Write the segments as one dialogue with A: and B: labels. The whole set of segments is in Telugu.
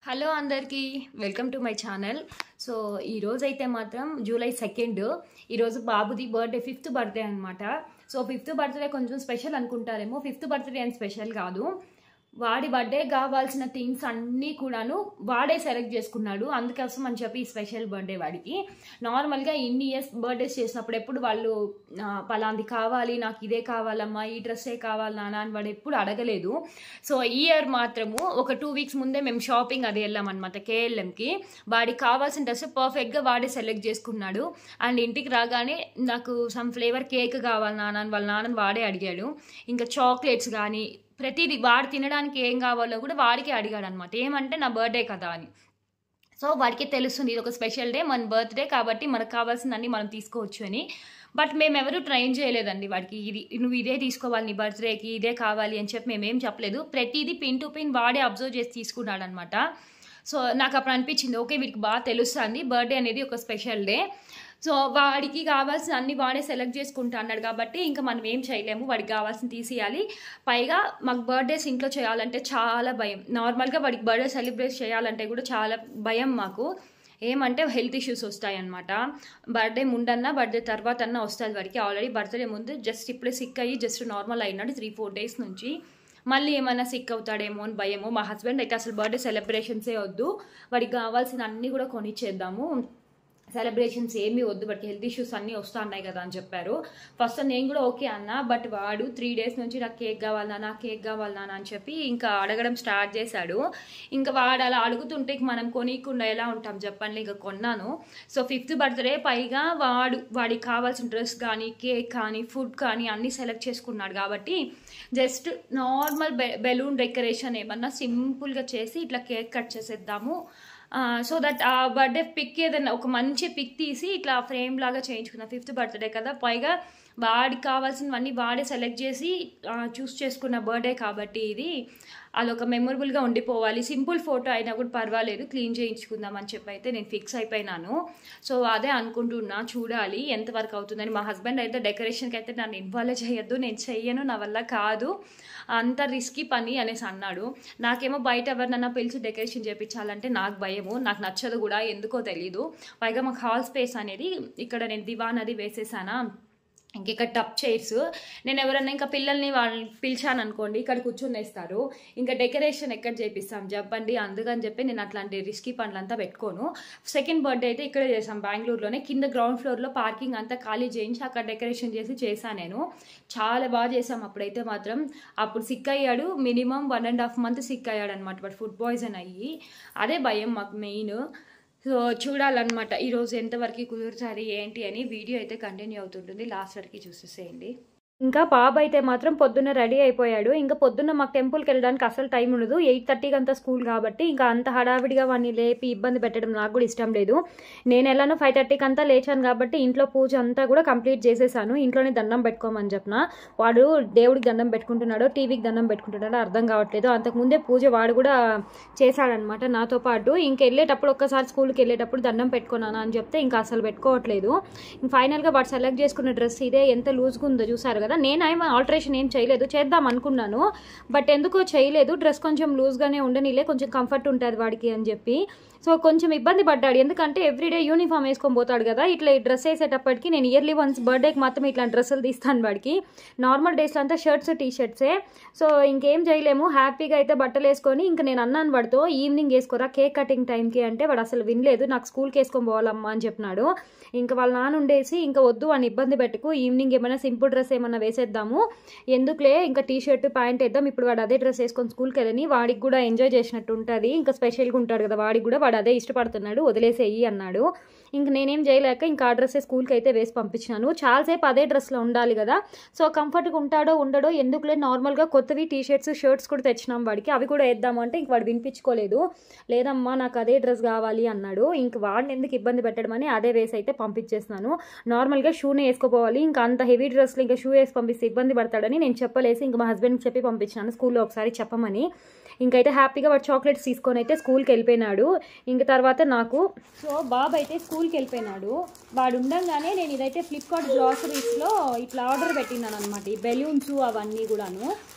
A: హలో అందరికీ welcome to my channel. So ఈరోజు అయితే మాత్రం జూలై 2 ఈరోజు బాబుది బర్త్డే 5th బర్త్డే అనమాట. సో 5th బర్త్డే కొంచెం స్పెషల్ అనుకుంటారేమో. 5th బర్త్డే అని స్పెషల్ కాదు, వాడి బర్త్డే కావాల్సిన థింగ్స్ అన్నీ కూడాను వాడే సెలెక్ట్ చేసుకున్నాడు. అందుకోసం అని చెప్పి ఈ స్పెషల్ బర్త్డే వాడికి. నార్మల్గా ఇన్ని ఇయర్స్ బర్త్డేస్ చేసినప్పుడు ఎప్పుడు వాళ్ళు పలాంది కావాలి, నాకు ఇదే కావాలమ్మా, ఈ డ్రెస్సే కావాలి నాన్న అని వాడు ఎప్పుడు అడగలేదు. సో ఈ ఇయర్ మాత్రము ఒక 2 వీక్స్ ముందే మేము షాపింగ్ అది వెళ్ళామన్నమాట కేఎల్ఎంకి. వాడికి కావాల్సిన డ్రెస్ పర్ఫెక్ట్గా వాడే సెలెక్ట్ చేసుకున్నాడు. అండ్ ఇంటికి రాగానే నాకు సమ్ ఫ్లేవర్ కేక్ కావాలి నాన్న అని వాళ్ళ నాన్నని వాడే అడిగాడు. ఇంకా చాక్లెట్స్ కానీ ప్రతిదీ వాడు తినడానికి ఏం కావాలో కూడా వాడికే అడిగాడు అనమాట. ఏమంటే నా బర్త్డే కదా అని. సో వాడికి తెలుస్తుంది ఇది ఒక స్పెషల్ డే, మన బర్త్డే కాబట్టి మనకు కావాల్సిందన్నీ మనం తీసుకోవచ్చు అని. బట్ మేమెవరూ ట్రైన్ చేయలేదండి వాడికి, ఇది నువ్వు ఇదే తీసుకోవాలి నీ బర్త్డేకి, ఇదే కావాలి అని చెప్పి మేమేం చెప్పలేదు. ప్రతిదీ పిన్ టు పిన్ వాడే అబ్జర్వ్ చేసి తీసుకున్నాడు అనమాట. సో నాకు అప్పుడు అనిపించింది ఓకే వీడికి బాగా తెలుస్తుంది బర్త్డే అనేది ఒక స్పెషల్ డే. సో వాడికి కావాల్సిన అన్ని వాడే సెలెక్ట్ చేసుకుంటా అన్నాడు కాబట్టి ఇంకా మనం ఏం చేయలేము, వాడికి కావాల్సిన తీసేయాలి. పైగా మాకు బర్త్డేస్ ఇంట్లో చేయాలంటే చాలా భయం. నార్మల్గా వాడికి బర్త్డే సెలబ్రేట్ చేయాలంటే కూడా చాలా భయం మాకు. ఏమంటే హెల్త్ ఇష్యూస్ వస్తాయి అనమాట. బర్త్డే ముందన్నా బర్త్డే తర్వాత అన్నా వస్తుంది వాడికి. ఆల్రెడీ బర్త్డే ముందు జస్ట్ ఇప్పుడే సిక్ అయ్యి జస్ట్ నార్మల్ అయినాడు 3-4 డేస్ నుంచి. మళ్ళీ ఏమైనా సిక్ అవుతాడేమో అని భయము. మా హస్బెండ్ అయితే అసలు బర్త్డే సెలబ్రేషన్సే వద్దు, వాడికి కావాల్సిన అన్నీ కూడా కొనిచ్చేద్దాము, సెలబ్రేషన్స్ ఏమీ వద్దు, బట్ హెల్త్ ఇష్యూస్ అన్నీ వస్తూ ఉన్నాయి కదా అని చెప్పారు. ఫస్ట్ నేను కూడా ఓకే అన్నా. బట్ వాడు 3 డేస్ నుంచి నాకు కేక్ కావాలన్నా, నాకు కేక్ కావాలన్నా అని చెప్పి ఇంకా అడగడం స్టార్ట్ చేశాడు. ఇంకా వాడు అలా అడుగుతుంటే మనం కొనియకుండా ఎలా ఉంటాం చెప్పండి. ఇంకా కొన్నాను. సో 5th బర్త్డే పైగా వాడికి కావాల్సిన డ్రెస్ కానీ కేక్ కానీ ఫుడ్ కానీ అన్నీ సెలెక్ట్ చేసుకున్నాడు కాబట్టి జస్ట్ నార్మల్ బెలూన్ డెకరేషన్ ఏమన్నా సింపుల్గా చేసి ఇట్లా కేక్ కట్ చేసేద్దాము. సో దట్ ఆ బర్త్డే పిక్ ఏదైనా ఒక మంచి పిక్ తీసి ఇట్లా ఫ్రేమ్ లాగా చేయించుకున్నా. 5th బర్త్డే కదా, పైగా వాడికి కావాల్సినవన్నీ వాడే సెలెక్ట్ చేసి చూస్ చేసుకున్న బర్త్డే కాబట్టి ఇది అదొక మెమొరబుల్గా ఉండిపోవాలి. సింపుల్ ఫోటో అయినా కూడా పర్వాలేదు, క్లీన్ చేయించుకుందాం అని చెప్పి అయితే నేను ఫిక్స్ అయిపోయినాను. సో అదే అనుకుంటున్నా, చూడాలి ఎంతవరకు అవుతుందని. మా హస్బెండ్ అయితే డెకరేషన్కి అయితే నన్ను ఇన్వాల్వ్ చేయొద్దు, నేను చెయ్యను, నా వల్ల కాదు, అంత రిస్కీ పని అనేసి అన్నాడు. నాకేమో బయట ఎవరినన్నా పిలిచి డెకరేషన్ చేయించాలంటే నాకు భయము, నాకు నచ్చదు కూడా, ఎందుకో తెలీదు. పైగా మాకు హాల్ స్పేస్ అనేది ఇక్కడ నేను దివాన్ అది వేసేసానా, ఇంక ఇక్కడ టప్ చైర్స్, నేను ఎవరన్నా ఇంకా పిల్లల్ని వాళ్ళని పిలిచాను అనుకోండి ఇక్కడ కూర్చునేస్తారు. ఇంకా డెకరేషన్ ఎక్కడ చేపిస్తాం చెప్పండి. అందుకని చెప్పి నేను అట్లాంటి రిస్కీ పనులంతా పెట్టుకోను. 2nd బర్త్డే అయితే ఇక్కడే చేసాం బెంగళూరులోనే. కింద గ్రౌండ్ ఫ్లోర్లో పార్కింగ్ అంతా ఖాళీ చేయించి అక్కడ డెకరేషన్ చేసి చేశాను నేను. చాలా బాగా చేసాం అప్పుడైతే మాత్రం. అప్పుడు సిక్ అయ్యాడు, మినిమం 1.5 month సిక్ అయ్యాడు అనమాట. బట్ ఫుడ్ పాయిజన్ అయ్యి, అదే భయం మాకు మెయిన్. సో చూడాలన్నమాట ఈరోజు ఎంతవరకు కుదురుతుంది ఏంటి అని. వీడియో అయితే కంటిన్యూ అవుతుంటుంది, లాస్ట్ వరకు చూసేసేయండి. ఇంకా బాబు అయితే మాత్రం పొద్దున్న రెడీ అయిపోయాడు. ఇంకా పొద్దున్న మాకు టెంపుల్కి వెళ్ళడానికి అసలు టైం ఉండదు. 8:30కి అంతా స్కూల్ కాబట్టి ఇంకా అంత హడావిడిగా వాడిని లేపి ఇబ్బంది పెట్టడం నాకు కూడా ఇష్టం లేదు. నేను ఎలానో 5:30కి అంతా లేచాను కాబట్టి ఇంట్లో పూజ అంతా కూడా కంప్లీట్ చేసేసాను. ఇంట్లోనే దండం పెట్టుకోమని చెప్పిన. వాడు దేవుడికి దండం పెట్టుకుంటున్నాడో టీవీకి దండం పెట్టుకుంటున్నాడో అర్థం కావట్లేదు. అంతకుముందే పూజ వాడు కూడా చేశాడనమాట నాతో పాటు. ఇంక వెళ్ళేటప్పుడు ఒక్కసారి స్కూల్కి వెళ్ళేటప్పుడు దండం పెట్టుకున్నాను అని చెప్తే ఇంకా అసలు పెట్టుకోవట్లేదు. ఫైనల్గా వాడు సెలెక్ట్ చేసుకున్న డ్రెస్ ఇదే, ఎంత లూజ్గా ఉందో చూసారు కదా. నేనేమో ఆల్టరేషన్ ఏం చేయలేదు, చేద్దాం అనుకున్నాను బట్ ఎందుకో చేయలేదు. డ్రెస్ కొంచెం లూజ్గానే ఉండనిలే, కొంచెం కంఫర్ట్ ఉంటుంది వాడికి అని చెప్పి. సో కొంచెం ఇబ్బంది పడ్డాడు, ఎందుకంటే ఎవ్రీడే యూనిఫామ్ వేసుకొని పోతాడు కదా. ఇట్లా ఈ డ్రెస్ వేసేటప్పటికి నేను ఇయర్లీ వన్స్ బర్త్డేకి మాత్రం ఇట్లాంటి డ్రెస్సులు తీస్తాను వాడికి. నార్మల్ డేస్లో అంతా షర్ట్స్ టీషర్ట్సే. సో ఇంకేం చేయలేము, హ్యాపీగా అయితే బట్టలు వేసుకొని ఇంకా నేను అన్నాను వాడితో ఈవినింగ్ వేసుకోరా కేక్ కటింగ్ టైంకి అంటే వాడు అసలు వినలేదు. నాకు స్కూల్కి వేసుకొని పోవాలమ్మా అని చెప్పినాడు. ఇంకా వాళ్ళ నాన్న ఉండేసి ఇంకా వద్దు అని ఇబ్బంది పెట్టుకు, ఈవినింగ్ ఏమైనా సింపుల్ డ్రెస్ ఏమన్నా వేసేద్దాము, ఎందుకులే ఇంకా టీషర్ట్ ప్యాంట్ వేద్దాం, ఇప్పుడు వాడు అదే డ్రెస్ వేసుకొని స్కూల్కి వెళ్ళని వాడికి కూడా ఎంజాయ్ చేసినట్టు ఉంటుంది, ఇంకా స్పెషల్గా ఉంటాడు కదా వాడికి కూడా, వాడు అదే ఇష్టపడుతున్నాడు, వదిలేసేయి అన్నాడు. ఇంక నేనేం చేయలేక ఇంకా ఆ డ్రెస్సే స్కూల్కి అయితే వేసి పంపించాను. చాలాసేపు అదే డ్రెస్లో ఉండాలి కదా, సో కంఫర్ట్గా ఉంటాడో ఉండడో ఎందుకులే నార్మల్గా కొత్తవి టీషర్ట్స్ షర్ట్స్ కూడా తెచ్చినాం వాడికి, అవి కూడా వేద్దాము అంటే ఇంక వాడు వినిపించుకోలేదు. లేదమ్మా నాకు అదే డ్రెస్ కావాలి అన్నాడు. ఇంక వాడిని ఎందుకు ఇబ్బంది పెట్టడమని అదే వేసి అయితే పంపించేస్తున్నాను. నార్మల్గా షూనే వేసుకోపోవాలి, ఇంకా అంత హెవీ డ్రెస్లో ఇంకా షూ వేసి పంపిస్తే ఇబ్బంది పడతాడని నేను చెప్పలేసి ఇంకా మా హస్బెండ్కి చెప్పి పంపించాను స్కూల్లో ఒకసారి చెప్పమని. ఇంకైతే హ్యాపీగా వాడు చాక్లెట్స్ తీసుకొని అయితే స్కూల్కి వెళ్ళిపోయినాడు. ఇంక తర్వాత నాకు సో బాబు అయితే స్కూల్కి వెళ్ళిపోయినాడు. వాడు ఉండగానే నేను ఇదైతే ఫ్లిప్కార్ట్ గ్రాసరీస్లో ఇట్లా ఆర్డర్ పెట్టినాను అనమాట, ఈ బెలూన్స్ అవన్నీ కూడాను.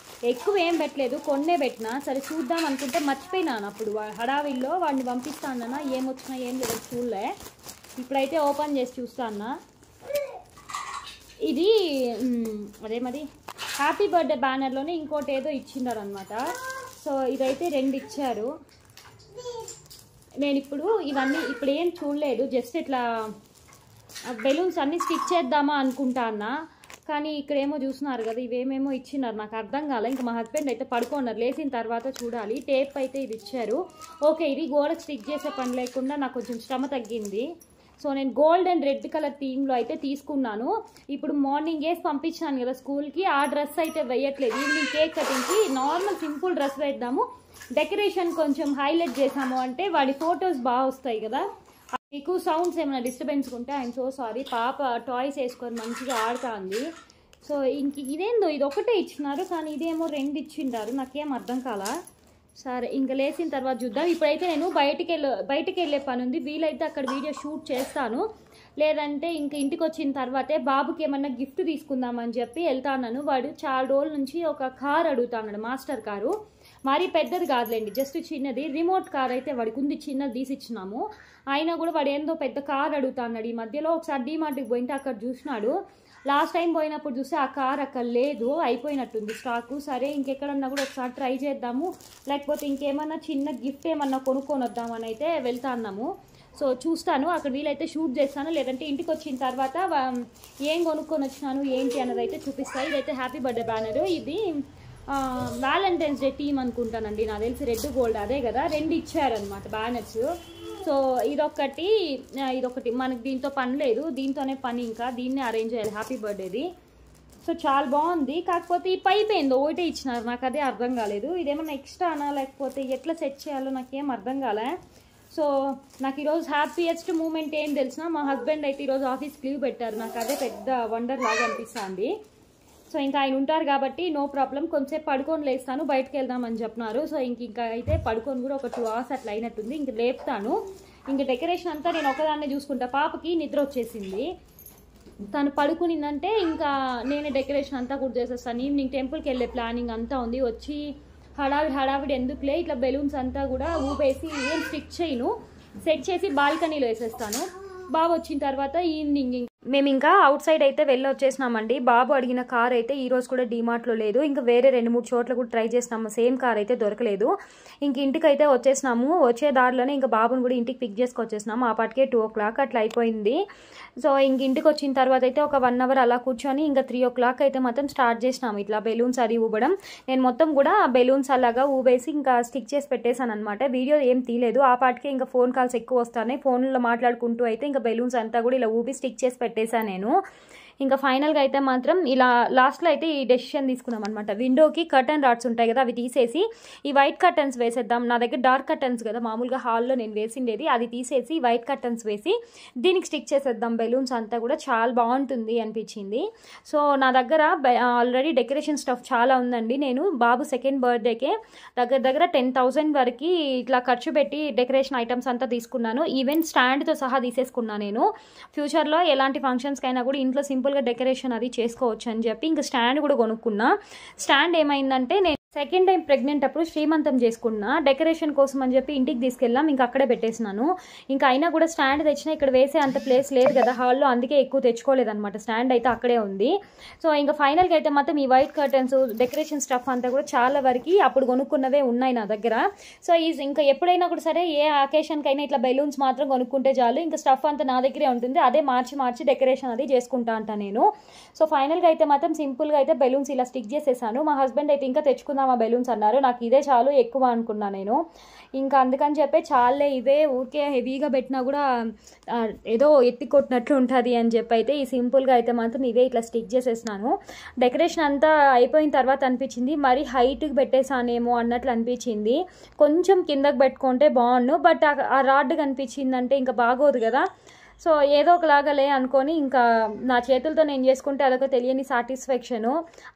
A: ఎక్కువ ఏం పెట్టలేదు, కొన్నే పెట్టినా. సరే చూద్దాం అనుకుంటే మర్చిపోయినాను అప్పుడు హడావిల్లో. వాడిని పంపిస్తానన్నా ఏమొచ్చినా ఏం లేదు చూడలే. ఇప్పుడైతే ఓపెన్ చేసి చూస్తాను. ఇది అదే మరి హ్యాపీ బర్త్డే బ్యానర్లోనే ఇంకోటి ఏదో ఇచ్చినారు అనమాట. సో ఇదైతే 2 ఇచ్చారు. నేను ఇవన్నీ ఇప్పుడు ఏం చూడలేదు, జస్ట్ ఇట్లా బెలూన్స్ అన్నీ స్టిచ్ చేద్దామా అనుకుంటా అన్నా. కానీ ఇక్కడేమో చూస్తున్నారు కదా, ఇవేమేమో ఇచ్చినారు, నాకు అర్థం కాలే. ఇంకా మా హస్బెండ్ అయితే పడుకున్నారు, లేచిన తర్వాత చూడాలి. టేప్ అయితే ఇది ఇచ్చారు. ఓకే, ఇది గోడకు స్టిక్ చేసే పని లేకుండా నాకు కొంచెం శ్రమ తగ్గింది. సో నేను గోల్డ్ అండ్ రెడ్ కలర్ థీమ్లో అయితే తీసుకున్నాను. ఇప్పుడు మార్నింగ్ వేసి పంపించాను కదా స్కూల్కి, ఆ డ్రెస్ అయితే వేయట్లేదు. ఈవినింగ్ కేక్ కటింగ్కి నార్మల్ సింపుల్ డ్రెస్ వేద్దాము, డెకరేషన్ కొంచెం హైలైట్ చేసాము అంటే వాడి ఫొటోస్ బాగా వస్తాయి కదా. మీకు సౌండ్స్ ఏమైనా డిస్టర్బెన్స్ ఉంటే ఐఎమ్ సో సారీ. పాప టాయ్స్ వేసుకొని మంచిగా ఆడుతుంది. సో ఇదేందో ఇది ఒకటే ఇచ్చినారు, కానీ ఇదేమో 2 ఇచ్చిండారు, నాకేం అర్థం కాలా. సరే ఇంకా లేచిన తర్వాత చూద్దాం. ఇప్పుడైతే నేను బయటికి వెళ్ళే పని ఉంది. వీలైతే అక్కడ వీడియో షూట్ చేస్తాను, లేదంటే ఇంక ఇంటికి వచ్చిన తర్వాతే బాబుకి ఏమన్నా గిఫ్ట్ తీసుకుందామని చెప్పి వెళ్తాను. వాడు చాలా రోజుల నుంచి ఒక కార్ అడుగుతాడు, మాస్టర్ కారు. మరీ పెద్దది కాదులేండి, జస్ట్ చిన్నది. రిమోట్ కార్ అయితే వాడికి ఉంది, చిన్నది తీసిచ్చినాము. అయినా కూడా వాడు ఏందో పెద్ద కార్ అడుగుతాడు. ఈ మధ్యలో ఒకసారి డీమార్ట్కి పోయింటే అక్కడ చూసినాడు. లాస్ట్ టైం పోయినప్పుడు చూస్తే ఆ కార్ అక్కడ లేదు, అయిపోయినట్టుంది స్టాకు. సరే ఇంకెక్కడన్నా కూడా ఒకసారి ట్రై చేద్దాము, లేకపోతే ఇంకేమన్నా చిన్న గిఫ్ట్ ఏమన్నా కొనుక్కొని వద్దామని అయితే వెళ్తాన్నాము. సో చూస్తాను, అక్కడ వీలైతే షూట్ చేస్తాను, లేదంటే ఇంటికి వచ్చిన తర్వాత ఏం కొనుక్కొని వచ్చినాను ఏంటి అన్నది అయితే చూపిస్తాను. ఇదైతే హ్యాపీ బర్త్డే బ్యానరు. ఇది వ్యాలంటైన్స్ డే టీమ్ అనుకుంటానండి, నాకు తెలిసి రెడ్ గోల్డ్ అదే కదా. 2 ఇచ్చారనమాట బ్యానర్స్. సో ఇదొకటి మనకి దీంతో పని లేదు, దీంతోనే పని. ఇంకా దీన్నే అరేంజ్ చేయాలి హ్యాపీ బర్త్డేది. సో చాలా బాగుంది. కాకపోతే ఈ పైప్ ఏందో ఒకటే ఇచ్చినారు, నాకు అదే అర్థం కాలేదు. ఇదేమన్నా ఎక్స్ట్రానా లేకపోతే ఎట్లా సెట్ చేయాలో నాకేం అర్థం కాలే. సో నాకు ఈరోజు హ్యాపీయెస్ట్ మూమెంట్ ఏం తెలిసిన, మా హస్బెండ్ అయితే ఈరోజు ఆఫీస్కి లీవ్ పెట్టారు. నాకు అదే పెద్ద వండర్ లాగా అనిపిస్తుంది. సో ఇంకా ఆయన ఉంటారు కాబట్టి నో ప్రాబ్లం, కొంచెంసేపు పడుకొని లేస్తాను, బయటకు వెళ్దామని చెప్పినారు. సో ఇంకా అయితే పడుకొని కూడా ఒక 2 hours అట్లా అయినట్టుంది. ఇంక లేపుతాను. ఇంక డెకరేషన్ అంతా నేను ఒకదాన్నే చూసుకుంటా. పాపకి నిద్ర వచ్చేసింది, తను పడుకునిందంటే ఇంకా నేనే డెకరేషన్ అంతా కూడా చేసేస్తాను. ఈవినింగ్ టెంపుల్కి వెళ్ళే ప్లానింగ్ అంతా ఉంది. వచ్చి హడావిడి ఎందుకులే, ఇట్లా బెలూన్స్ అంతా కూడా ఊపేసి ఏం స్టిక్ చేయను, సెట్ చేసి బాల్కనీలో వేసేస్తాను. బాబు వచ్చిన తర్వాత ఈవినింగ్ మేము ఇంకా అవుట్ సైడ్ అయితే వెళ్ళి వచ్చేసినామండి. బాబు అడిగిన కార్ అయితే ఈ రోజు కూడా డీమార్ట్లో లేదు, ఇంకా వేరే 2-3 చోట్ల కూడా ట్రై చేసినాము, సేమ్ కార్ అయితే దొరకలేదు. ఇంక ఇంటికి అయితే వచ్చేసినాము. వచ్చే దారిలోనే ఇంకా బాబుని కూడా ఇంటికి పిక్ చేసుకొచ్చేసినాము. ఆ పాటికే 2 o'clock అట్లా అయిపోయింది. సో ఇంక ఇంటికి వచ్చిన తర్వాత అయితే ఒక 1 hour అలా కూర్చొని ఇంకా 3 o'clock అయితే మాత్రం స్టార్ట్ చేసినాము ఇట్లా బెలూన్స్ అది ఊబడం. నేను మొత్తం కూడా బెలూన్స్ అలాగా ఊబేసి ఇంకా స్టిక్ చేసి పెట్టేశాను అనమాట. వీడియో ఏం తీయలేదు, ఆ పాటికే ఇంకా ఫోన్ కాల్స్ ఎక్కువ వస్తాయి. ఫోన్లో మాట్లాడుకుంటూ అయితే ఇంకా బెలూన్స్ అంతా కూడా ఇలా ఊబి స్టిక్ చేసి పెట్టేశాను నేను. ఇంకా ఫైనల్గా అయితే మాత్రం ఇలా లాస్ట్లో అయితే ఈ డెసిషన్ తీసుకున్నాం అనమాట. విండోకి కర్టన్ రాడ్స్ ఉంటాయి కదా, అవి తీసేసి ఈ వైట్ కర్టన్స్ వేసేద్దాం. నా దగ్గర డార్క్ కర్టన్స్ కదా మామూలుగా హాల్లో నేను వేసిండేది, అది తీసేసి వైట్ కర్టన్స్ వేసి దీనికి స్టిక్ చేసేద్దాం బెలూన్స్ అంతా కూడా, చాలా బాగుంటుంది అనిపించింది. సో నా దగ్గర ఆల్రెడీ డెకరేషన్ స్టఫ్ చాలా ఉందండి. నేను బాబు 2nd బర్త్డేకే దగ్గర 10,000 వరకు ఇట్లా ఖర్చు పెట్టి డెకరేషన్ ఐటమ్స్ అంతా తీసుకున్నాను. ఈవెన్ స్టాండ్తో సహా తీసేసుకున్నాను నేను. ఫ్యూచర్లో ఎలాంటి ఫంక్షన్స్కైనా కూడా ఇంట్లో సింపుల్గా డెకరేషన్ అది చేసుకోవచ్చు అని చెప్పి ఇంకా స్టాండ్ కూడా కొనుక్కున్నా. స్టాండ్ ఏమైందంటే నేను 2nd టైం ప్రెగ్నెంట్ అప్పుడు శ్రీమంతం చేసుకున్నా, డెకరేషన్ కోసం అని చెప్పి ఇంటికి తీసుకెళ్ళాం, ఇంకా అక్కడే పెట్టేసినాను. ఇంకా అయినా కూడా స్టాండ్ తెచ్చినా ఇక్కడ వేసే అంత ప్లేస్ లేదు కదా హాల్లో, అందుకే ఎక్కువ తెచ్చుకోలేదన్నమాట. స్టాండ్ అయితే అక్కడే ఉంది. సో ఇంకా ఫైనల్గా అయితే మాత్రం ఈ వైట్ కర్టన్స్ డెకరేషన్ స్టఫ్ అంతా కూడా చాలా వరకు అప్పుడు కొనుక్కున్నవే ఉన్నాయి నా దగ్గర. సో ఇంకా ఎప్పుడైనా కూడా సరే ఏ అకేషన్కైనా ఇట్లా బెలూన్స్ మాత్రం కొనుక్కుంటే చాలు, ఇంకా స్టఫ్ అంతా నా దగ్గరే ఉంటుంది, అదే మార్చి డెకరేషన్ అది చేసుకుంటా అంట నేను. సో ఫైనల్గా అయితే మాత్రం సింపుల్గా అయితే బెలూన్స్ ఇలా స్టిక్ చేసేసాను. మా హస్బెండ్ అయితే ఇంకా తెచ్చుకుందాం ఆ బెలూన్స్ అన్నారు, నాకు ఇదే చాలు ఎక్కువ అనుకున్నా నేను. ఇంకా అందుకని చెప్పి చాలే ఇవే ఊరికే హెవీగా పెట్టినా కూడా ఏదో ఎత్తి కొట్టినట్లు ఉంటుంది అని చెప్పి అయితే ఈ సింపుల్గా అయితే మాత్రం ఇవే ఇట్లా స్టిక్ చేసేసినాను. డెకరేషన్ అంతా అయిపోయిన తర్వాత అనిపించింది మరీ హైట్కి పెట్టేసానేమో అన్నట్లు అనిపించింది. కొంచెం కిందకి పెట్టుకుంటే బాగుండు, బట్ ఆ రాడ్ కనిపించిందంటే ఇంకా బాగోదు కదా. సో ఏదో ఒకలాగలే అనుకొని ఇంకా నా చేతులతో నేను చేసుకుంటే అదొక తెలియని సాటిస్ఫాక్షను.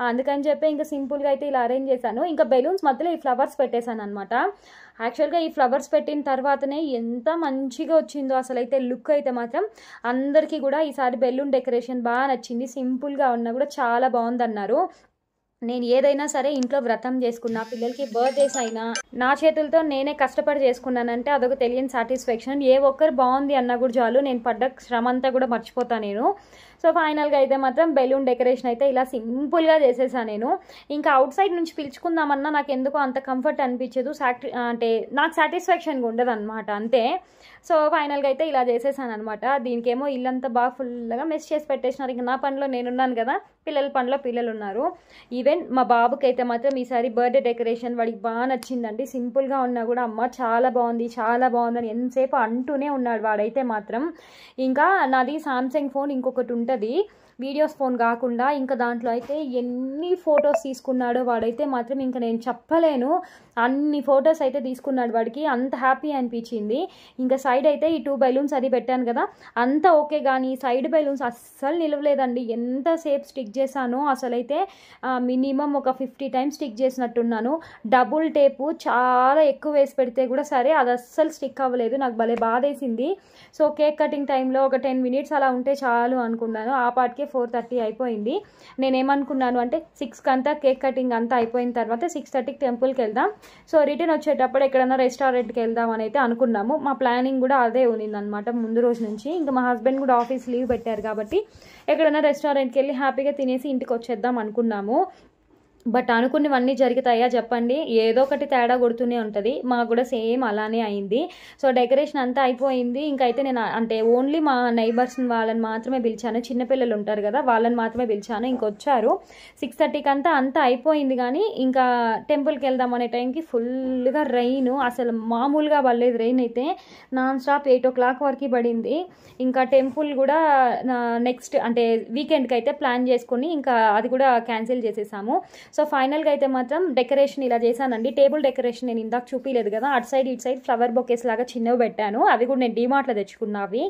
A: అందుకని చెప్పి ఇంకా సింపుల్గా అయితే ఇలా అరేంజ్ చేశాను. ఇంకా బెలూన్స్ మధ్యలో ఈ ఫ్లవర్స్ పెట్టేశాను అనమాట. యాక్చువల్గా ఈ ఫ్లవర్స్ పెట్టిన తర్వాతనే ఎంత మంచిగా వచ్చిందో అసలు అయితే లుక్ అయితే మాత్రం అందరికీ కూడా ఈసారి బెలూన్ డెకరేషన్ బాగా నచ్చింది. సింపుల్గా ఉన్నా కూడా చాలా బాగుందన్నారు. నేను ఏదైనా సరే ఇంట్లో వ్రతం చేసుకున్నా, పిల్లలకి బర్త్డేస్ అయినా నా చేతులతో నేనే కష్టపడి చేసుకున్నానంటే అదొక తెలియని సాటిస్ఫాక్షన్. ఏ ఒక్కరు బాగుంది అన్నా కూడా చాలు, నేను పడ్డ శ్రమ అంతా కూడా మర్చిపోతాను నేను. సో ఫైనల్గా అయితే మాత్రం బెలూన్ డెకరేషన్ అయితే ఇలా సింపుల్గా చేసేసాను నేను. ఇంకా అవుట్ సైడ్ నుంచి పిలుచుకుందామన్నా నాకు ఎందుకో అంత కంఫర్ట్ అనిపించదు, అంటే నాకు సాటిస్ఫాక్షన్గా ఉండదు అనమాట, అంతే. సో ఫైనల్గా అయితే ఇలా చేసేసాను అనమాట. దీనికేమో ఇల్లంతా బాగా ఫుల్గా మెస్ చేసి పెట్టేసినారు. ఇంకా నా పనిలో నేనున్నాను కదా, పిల్లల పనిలో పిల్లలు ఉన్నారు. ఈవెన్ మా బాబుకి అయితే మాత్రం ఈసారి బర్త్డే డెకరేషన్ వాడికి బాగా నచ్చిందండి. సింపుల్గా ఉన్నా కూడా అమ్మ చాలా బాగుంది చాలా బాగుందని ఎంతసేపు అంటూనే ఉన్నాడు వాడైతే మాత్రం. ఇంకా నాది సామ్సంగ్ ఫోన్ ఇంకొకటి ఉంటుంది, వీడియోస్ ఫోన్ కాకుండా. ఇంకా దాంట్లో అయితే ఎన్ని ఫొటోస్ తీసుకున్నాడో వాడైతే మాత్రం ఇంకా నేను చెప్పలేను, అన్ని ఫొటోస్ అయితే తీసుకున్నాడు వాడికి. అంత హ్యాపీ అనిపించింది. ఇంకా సైడ్ అయితే ఈ 2 బెలూన్స్ అది పెట్టాను కదా, అంతా ఓకే, కానీ సైడ్ బెలూన్స్ అస్సలు నిలవలేదండి. ఎంతసేపు స్టిక్ చేశానో అసలైతే మినిమం ఒక 50 టైమ్స్ స్టిక్ చేసినట్టున్నాను. డబుల్ టేపు చాలా ఎక్కువ వేసి పెడితే కూడా సరే అది అస్సలు స్టిక్ అవ్వలేదు. నాకు భలే బాధేసింది. సో కేక్ కటింగ్ టైంలో ఒక 10 మినిట్స్ అలా ఉంటే చాలు అనుకున్నాను. ఆ పాటికే 4:30 అయిపోయింది. నేనేమనుకున్నాను అంటే 6కి అంతా కేక్ కటింగ్ అంతా అయిపోయిన తర్వాత 6:30కి టెంపుల్కి వెళ్దాం, సో రిటర్న్ వచ్చేటప్పుడు ఎక్కడైనా రెస్టారెంట్కి వెళ్దాం అని అయితే అనుకున్నాము. మా ప్లానింగ్ కూడా అదే ఉన్నిందనమాట ముందు రోజు నుంచి. ఇంకా మా హస్బెండ్ కూడా ఆఫీస్ లీవ్ పెట్టారు కాబట్టి ఎక్కడైనా రెస్టారెంట్కి వెళ్ళి హ్యాపీగా తినేసి ఇంటికి వచ్చేద్దాం అనుకున్నాము. బట్ అనుకున్నవన్నీ జరుగుతాయా చెప్పండి, ఏదో ఒకటి తేడా కొడుతూనే ఉంటుంది. మాకు కూడా సేమ్ అలానే అయింది. సో డెకరేషన్ అంతా అయిపోయింది. ఇంకైతే నేను అంటే ఓన్లీ మా నైబర్స్ వాళ్ళని మాత్రమే పిలిచాను, చిన్నపిల్లలు ఉంటారు కదా వాళ్ళని మాత్రమే పిలిచాను. ఇంకొచ్చారు 6:30కి అంతా అయిపోయింది. కానీ ఇంకా టెంపుల్కి వెళ్దాం అనే టైంకి ఫుల్గా రెయిన్, అసలు మామూలుగా పడలేదు రెయిన్ అయితే, నాన్ స్టాప్ 8 o'clock వరకు పడింది. ఇంకా టెంపుల్ కూడా నెక్స్ట్ అంటే వీకెండ్కి అయితే ప్లాన్ చేసుకొని ఇంకా అది కూడా క్యాన్సిల్ చేసేసాము. సో ఫైనల్గా అయితే మాత్రం డెకరేషన్ ఇలా చేశానండి. టేబుల్ డెకరేషన్ నేను ఇందాక చూపించలేదు కదా, అటు సైడ్ ఇటు సైడ్ ఫ్లవర్ బొకేస్ లాగా చిన్నవి పెట్టాను, అవి కూడా నేను డీమార్ట్లో తెచ్చుకున్నవి.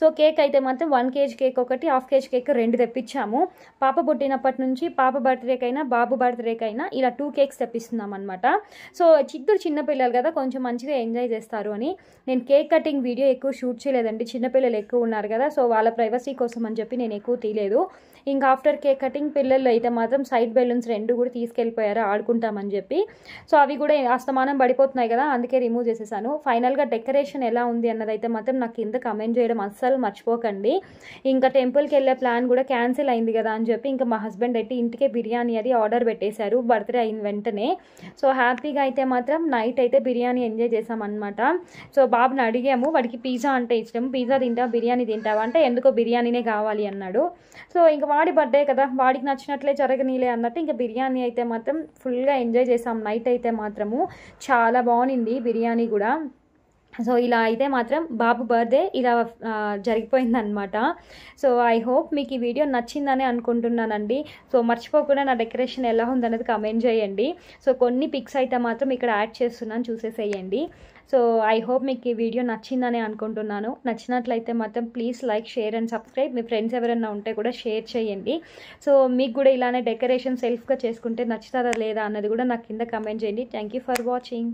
A: సో కేక్ అయితే మాత్రం 1 kg కేక్ ఒకటి, 1/2 kg కేక్ 2 తెప్పించాము. పాప పుట్టినప్పటి నుంచి పాప బర్త్డేకైనా బాబు బర్త్డేకైనా ఇలా 2 కేక్స్ తెప్పిస్తున్నాం అనమాట. సో చిన్నపిల్లలు కదా కొంచెం మంచిగా ఎంజాయ్ చేస్తారు అని నేను కేక్ కటింగ్ వీడియో ఎక్కువ షూట్ చేయలేదండి. చిన్నపిల్లలు ఎక్కువ ఉన్నారు కదా, సో వాళ్ళ ప్రైవసీ కోసం అని చెప్పి నేను ఎక్కువ తీయలేదు. ఇంకా ఆఫ్టర్ కేక్ కటింగ్ పిల్లలు అయితే మాత్రం సైడ్ బెలూన్స్ 2 కూడా తీసుకెళ్ళిపోయారు ఆడుకుంటామని చెప్పి. సో అవి కూడా అస్తమానం పడిపోతున్నాయి కదా, అందుకే రిమూవ్ చేసేసాను. ఫైనల్గా డెకరేషన్ ఎలా ఉంది అన్నదైతే మాత్రం నాకు కింద కమెంట్ చేయడం అస్సలు మర్చిపోకండి. ఇంకా టెంపుల్కి వెళ్ళే ప్లాన్ కూడా క్యాన్సిల్ అయింది కదా అని చెప్పి ఇంకా మా హస్బెండ్ అయితే ఇంటికే బిర్యానీ అది ఆర్డర్ పెట్టేశారు బర్త్డే అయిన వెంటనే. సో హ్యాపీగా అయితే మాత్రం నైట్ అయితే బిర్యానీ ఎంజాయ్ చేసామన్నమాట. సో బాబుని అడిగాము, వాడికి పిజ్జా అంటే ఇష్టం, పిజ్జా తింటావా బిర్యానీ తింటావా అంటే ఎందుకో బిర్యానీనే కావాలి అన్నాడు. సో ఇంకా వాడి బర్త్డే కదా, వాడికి నచ్చినట్లే జరగనీలే అన్నట్టు ఇంకా బిర్యానీ అయితే మాత్రం ఫుల్గా ఎంజాయ్ చేసాం నైట్ అయితే మాత్రము. చాలా బాగుంది బిర్యానీ కూడా. సో ఇలా అయితే మాత్రం బాబు బర్త్డే ఇలా జరిగిపోయిందనమాట. సో ఐ హోప్ మీకు ఈ వీడియో నచ్చిందని అనుకుంటున్నానండి. సో మర్చిపోకుండా నా డెకరేషన్ ఎలా ఉందనేది కమెంట్ చేయండి. సో కొన్ని పిక్స్ అయితే మాత్రం ఇక్కడ యాడ్ చేస్తున్నాను, చూసేసేయండి. సో ఐ హోప్ మీకు ఈ వీడియో నచ్చిందని అనుకుంటున్నాను. నచ్చినట్లయితే మాత్రం please like, share and subscribe. Me friends ఎవరైనా ఉంటే కూడా షేర్ చేయండి. సో మీకు కూడా ఇలానే డెకరేషన్ సెల్ఫ్గా చేసుకుంటే నచ్చుతారా లేదా అన్నది కూడా నాకు కింద కమెంట్ చేయండి. Thank you for watching.